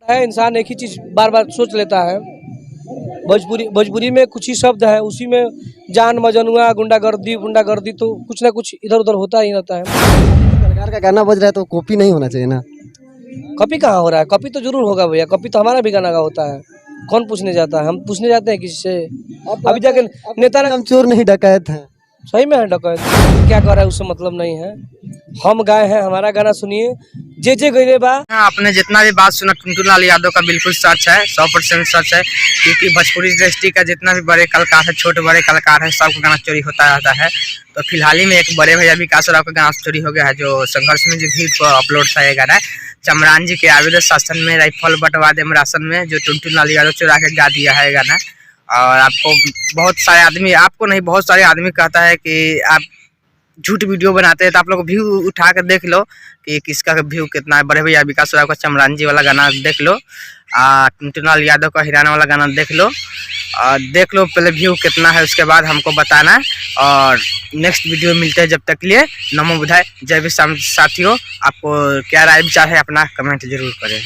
है इंसान एक ही चीज बार बार सोच लेता है। भोजपुरी में कुछ ही शब्द है, उसी में जान मजनुआ गुंडागर्दी तो कुछ ना कुछ इधर उधर होता ही रहता है। सरकार का गाना बज रहा है तो कॉपी नहीं होना चाहिए ना। कॉपी कहाँ हो रहा है? कॉपी तो जरूर होगा भैया, कॉपी तो हमारा भी गाना का होता है। कौन पूछने जाता है? हम पूछने जाते हैं किसी से? अभी जाके नेता हम चोर नहीं डकैत हैं। सही में है डकैत, क्या कर रहा है उससे मतलब नहीं है। हम गाए हैं, हमारा गाना सुनिए। जे गईले बा। आपने जितना भी बात सुना टुनटुन लाल यादव का बिल्कुल सच है, 100% सच है, क्योंकि भोजपुरी इंडस्ट्री का जितना भी बड़े कलाकार है, छोटे बड़े कलाकार है, सबका गाना चोरी होता रहता है। तो फिलहाल ही में एक बड़े भैया विकास राव का गाना चोरी हो गया है, जो संघर्ष में जो भी अपलोड था ये गाना। चमरान जी के आवेदन शासन में राइफल बंटवा दे राशन में, जो टुनटुन लाल यादव चुरा के गा दिया है गाना। और आपको बहुत सारे आदमी, आपको नहीं बहुत सारे आदमी कहता है कि आप झूठ वीडियो बनाते हैं, तो आप लोग व्यू उठा कर देख लो कि किसका व्यू कितना है। बड़े भैया विकास राव का चमरान जी वाला गाना देख लो, टुनटुन लाल यादव का हिराना वाला गाना देख लो, देख लो पहले व्यू कितना है, उसके बाद हमको बताना है। और नेक्स्ट वीडियो में मिलते हैं, जब तक के लिए नमो बुधाय। जय भी साथियों, आपको क्या राय विचार है अपना कमेंट जरूर करें।